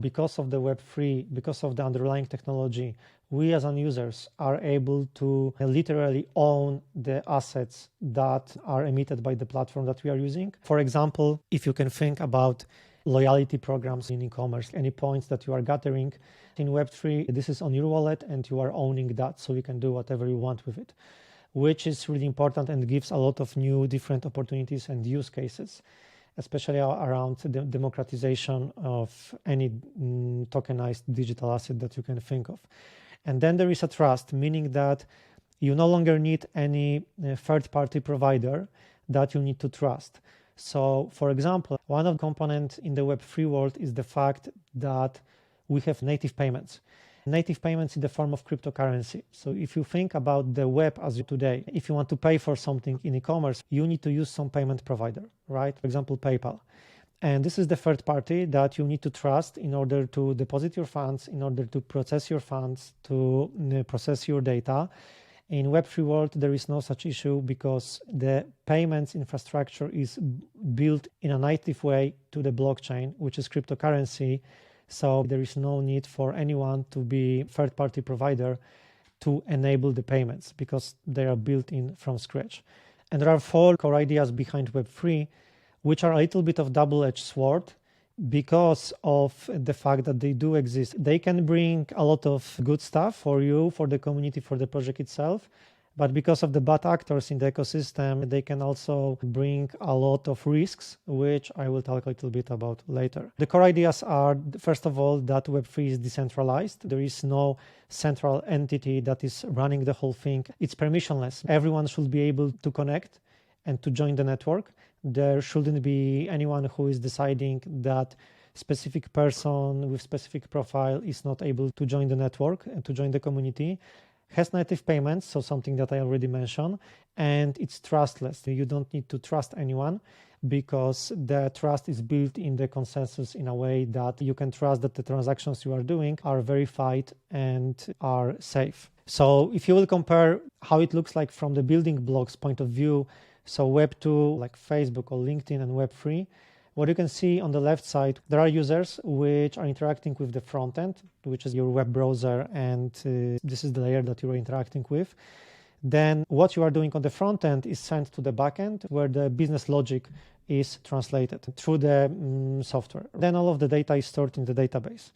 because of the Web3, because of the underlying technology, we as users are able to literally own the assets that are emitted by the platform that we are using. For example, if you can think about loyalty programs in e-commerce, any points that you are gathering in Web3, this is on your wallet and you are owning that, so you can do whatever you want with it, which is really important and gives a lot of new different opportunities and use cases, especially around the democratization of any tokenized digital asset that you can think of. And then there is a trust, meaning that you no longer need any third-party provider that you need to trust. So, for example, one of the components in the Web3 world is the fact that we have native payments. Native payments in the form of cryptocurrency. So if you think about the web as of today, if you want to pay for something in e-commerce, you need to use some payment provider, right? For example, PayPal. And this is the third party that you need to trust in order to deposit your funds, in order to process your funds, to process your data. In Web3 world, there is no such issue because the payments infrastructure is built in a native way to the blockchain, which is cryptocurrency. So there is no need for anyone to be third-party provider to enable the payments because they are built in from scratch. And there are 4 core ideas behind Web3, which are a little bit of double-edged sword because of the fact that they do exist. They can bring a lot of good stuff for you, for the community, for the project itself. But because of the bad actors in the ecosystem, they can also bring a lot of risks, which I will talk a little bit about later. The core ideas are, first of all, that Web3 is decentralized. There is no central entity that is running the whole thing. It's permissionless. Everyone should be able to connect and to join the network. There shouldn't be anyone who is deciding that specific person with specific profile is not able to join the network and to join the community. Has native payments, so something that I already mentioned, and it's trustless. You don't need to trust anyone because the trust is built in the consensus in a way that you can trust that the transactions you are doing are verified and are safe. So if you will compare how it looks like from the building blocks point of view, so Web2 like Facebook or LinkedIn and Web3, what you can see on the left side, there are users which are interacting with the front end, which is your web browser, and this is the layer that you are interacting with. Then what you are doing on the front end is sent to the back end, where the business logic is translated through the software. Then all of the data is stored in the database.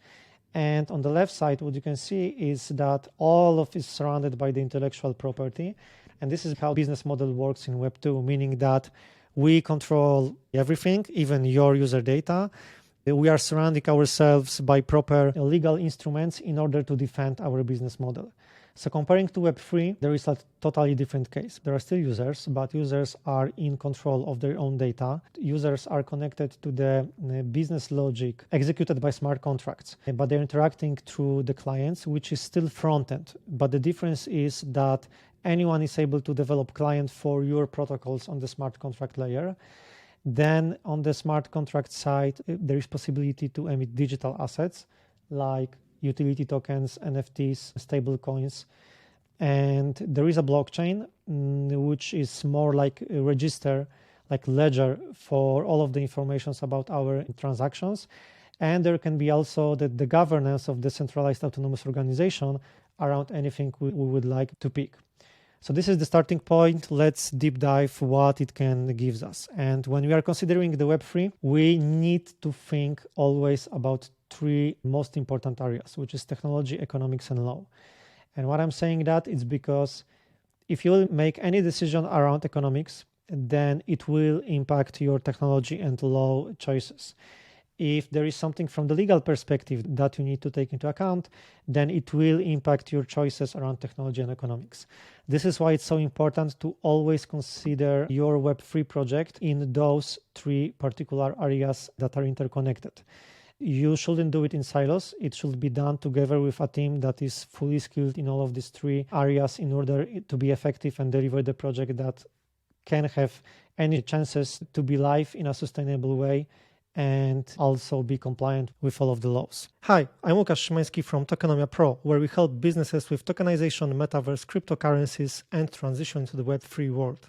And on the left side, what you can see is that all of it is surrounded by the intellectual property. And this is how business model works in Web2, meaning that we control everything, even your user data. We are surrounding ourselves by proper legal instruments in order to defend our business model. So comparing to Web3, there is a totally different case. There are still users, but users are in control of their own data. Users are connected to the business logic executed by smart contracts, but they're interacting through the clients, which is still front-end. But the difference is that anyone is able to develop client for your protocols on the smart contract layer. Then on the smart contract side, there is possibility to emit digital assets like utility tokens, NFTs, stable coins. And there is a blockchain, which is more like a register, like ledger for all of the informations about our transactions. And there can be also the governance of the centralized autonomous organization around anything we would like to pick. So this is the starting point. Let's deep dive what it can give us. And when we are considering the Web3, we need to think always about 3 most important areas, which is technology, economics, and law. And what I'm saying that is because if you make any decision around economics, then it will impact your technology and law choices. If there is something from the legal perspective that you need to take into account, then it will impact your choices around technology and economics. This is why it's so important to always consider your Web3 project in those 3 particular areas that are interconnected. You shouldn't do it in silos. It should be done together with a team that is fully skilled in all of these 3 areas in order to be effective and deliver the project that can have any chances to be live in a sustainable way and also be compliant with all of the laws. Hi, I'm Łukasz Szymański from Tokenomia Pro, where we help businesses with tokenization, metaverse, cryptocurrencies, and transition to the Web3 world.